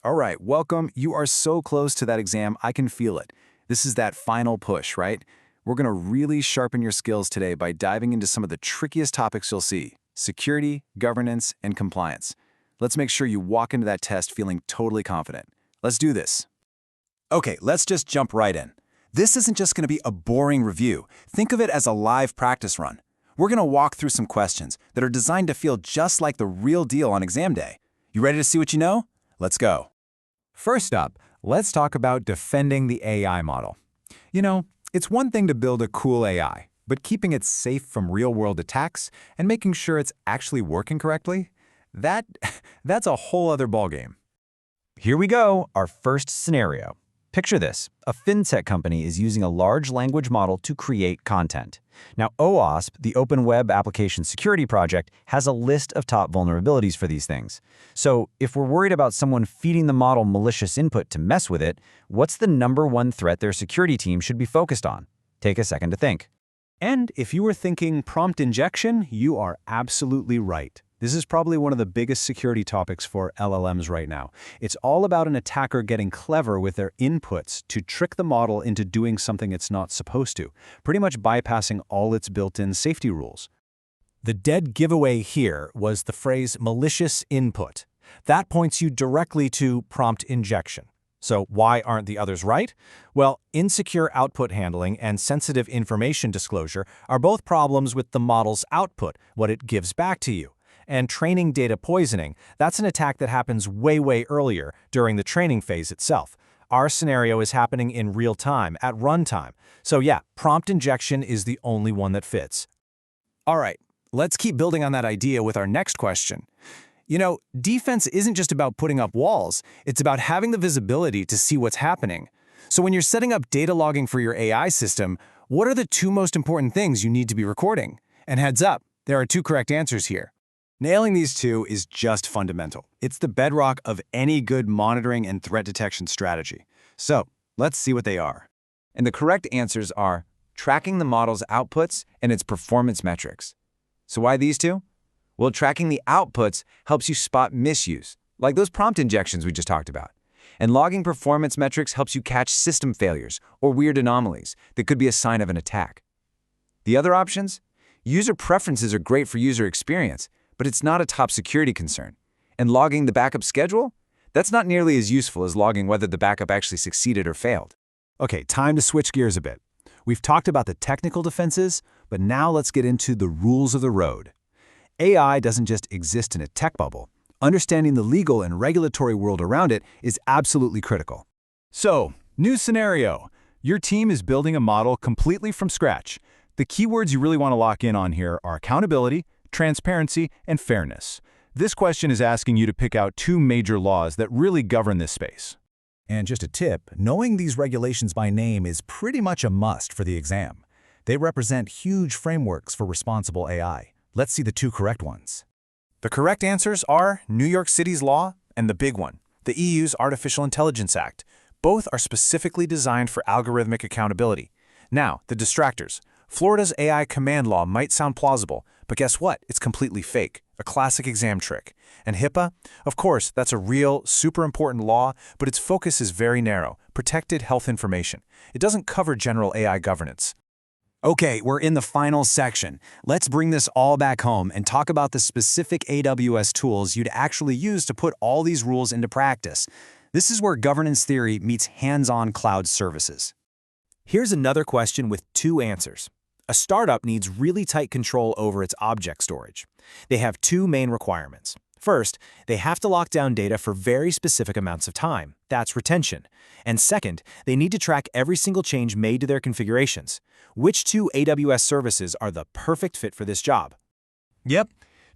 All right, welcome. You are so close to that exam, I can feel it. This is that final push, right? We're going to really sharpen your skills today by diving into some of the trickiest topics you'll see: security, governance, and compliance. Let's make sure you walk into that test feeling totally confident. Let's do this. Okay, let's just jump right in. This isn't just going to be a boring review. Think of it as a live practice run. We're going to walk through some questions that are designed to feel just like the real deal on exam day. You ready to see what you know? Let's go. First up, let's talk about defending the AI model. You know, it's one thing to build a cool AI, but keeping it safe from real-world attacks and making sure it's actually working correctly, that's a whole other ballgame. Here we go, our first scenario. Picture this: a fintech company is using a large language model to create content. Now, OWASP, the Open Web Application Security Project, has a list of top vulnerabilities for these things. So, if we're worried about someone feeding the model malicious input to mess with it, what's the #1 threat their security team should be focused on? Take a second to think. And if you were thinking prompt injection, you are absolutely right. This is probably one of the biggest security topics for LLMs right now. It's all about an attacker getting clever with their inputs to trick the model into doing something it's not supposed to, pretty much bypassing all its built-in safety rules. The dead giveaway here was the phrase malicious input. That points you directly to prompt injection. So why aren't the others right? Well, insecure output handling and sensitive information disclosure are both problems with the model's output, what it gives back to you. And training data poisoning, that's an attack that happens way earlier, during the training phase itself. Our scenario is happening in real time, at runtime. So yeah, prompt injection is the only one that fits. All right, let's keep building on that idea with our next question. You know, defense isn't just about putting up walls, it's about having the visibility to see what's happening. So when you're setting up data logging for your AI system, what are the 2 most important things you need to be recording? And heads up, there are 2 correct answers here. Nailing these 2 is just fundamental. It's the bedrock of any good monitoring and threat detection strategy. So, let's see what they are. And the correct answers are tracking the model's outputs and its performance metrics. So why these 2? Well, tracking the outputs helps you spot misuse, like those prompt injections we just talked about. And logging performance metrics helps you catch system failures or weird anomalies that could be a sign of an attack. The other options? User preferences are great for user experience, but it's not a top security concern. And logging the backup schedule? That's not nearly as useful as logging whether the backup actually succeeded or failed. Okay, time to switch gears a bit. We've talked about the technical defenses, but now let's get into the rules of the road. AI doesn't just exist in a tech bubble. Understanding the legal and regulatory world around it is absolutely critical. So, new scenario. Your team is building a model completely from scratch. The keywords you really want to lock in on here are accountability, transparency, and fairness. This question is asking you to pick out 2 major laws that really govern this space. And just a tip, knowing these regulations by name is pretty much a must for the exam. They represent huge frameworks for responsible AI. Let's see the 2 correct ones. The correct answers are New York City's law and the big one, the EU's Artificial Intelligence Act. Both are specifically designed for algorithmic accountability. Now, the distractors. Florida's AI command law might sound plausible, but guess what? It's completely fake, a classic exam trick. And HIPAA? Of course, that's a real, super important law, but its focus is very narrow: protected health information. It doesn't cover general AI governance. Okay, we're in the final section. Let's bring this all back home and talk about the specific AWS tools you'd actually use to put all these rules into practice. This is where governance theory meets hands-on cloud services. Here's another question with 2 answers. A startup needs really tight control over its object storage. They have 2 main requirements. First, they have to lock down data for very specific amounts of time. That's retention. And second, they need to track every single change made to their configurations. Which 2 AWS services are the perfect fit for this job? Yep,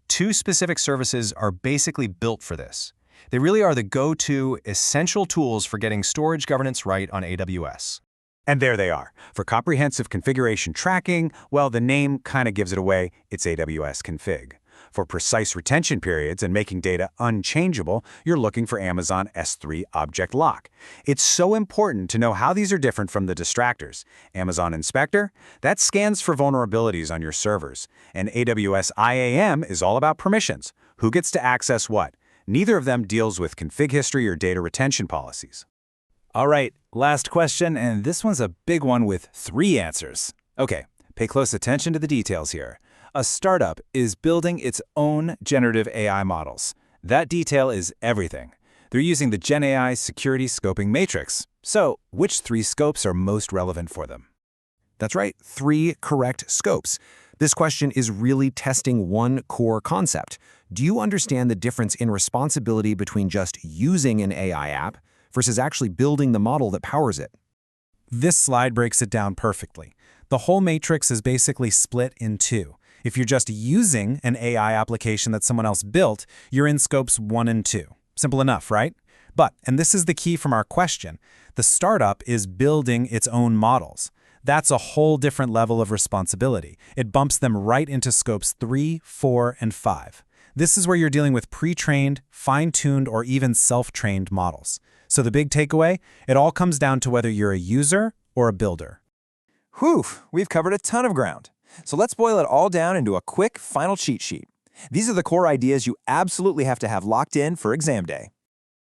2 specific services are basically built for this. They really are the go-to essential tools for getting storage governance right on AWS. And there they are. For comprehensive configuration tracking, well, the name kind of gives it away. It's AWS Config. For precise retention periods and making data unchangeable, you're looking for Amazon S3 Object Lock. It's so important to know how these are different from the distractors. Amazon Inspector? That scans for vulnerabilities on your servers. And AWS IAM is all about permissions. Who gets to access what? Neither of them deals with config history or data retention policies. All right, last question, and this one's a big one with 3 answers. Okay, pay close attention to the details here. A startup is building its own generative AI models. That detail is everything. They're using the Gen AI Security Scoping Matrix. So, which 3 scopes are most relevant for them? That's right, 3 correct scopes. This question is really testing one core concept. Do you understand the difference in responsibility between just using an AI app versus actually building the model that powers it? This slide breaks it down perfectly. The whole matrix is basically split in 2. If you're just using an AI application that someone else built, you're in scopes 1 and 2. Simple enough, right? But, and this is the key from our question, the startup is building its own models. That's a whole different level of responsibility. It bumps them right into scopes 3, 4, and 5. This is where you're dealing with pre-trained, fine-tuned, or even self-trained models. So the big takeaway, it all comes down to whether you're a user or a builder. Whew, we've covered a ton of ground. So let's boil it all down into a quick final cheat sheet. These are the core ideas you absolutely have to have locked in for exam day.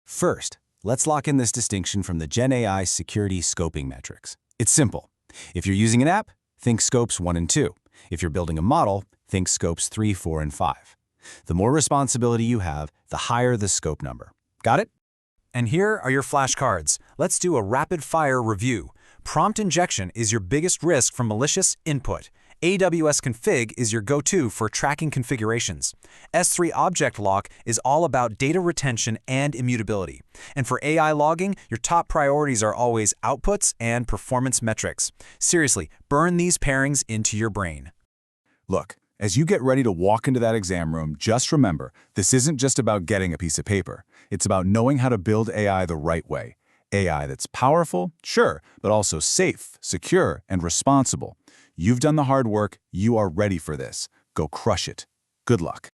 First, let's lock in this distinction from the Gen AI Security Scoping Metrics. It's simple. If you're using an app, think scopes 1 and 2. If you're building a model, think scopes 3, 4, and 5. The more responsibility you have, the higher the scope number. Got it? And here are your flashcards. Let's do a rapid-fire review. Prompt injection is your biggest risk from malicious input. AWS Config is your go-to for tracking configurations. S3 Object Lock is all about data retention and immutability. And for AI logging, your top priorities are always outputs and performance metrics. Seriously, burn these pairings into your brain. Look, as you get ready to walk into that exam room, just remember, this isn't just about getting a piece of paper. It's about knowing how to build AI the right way. AI that's powerful, sure, but also safe, secure, and responsible. You've done the hard work. You are ready for this. Go crush it. Good luck.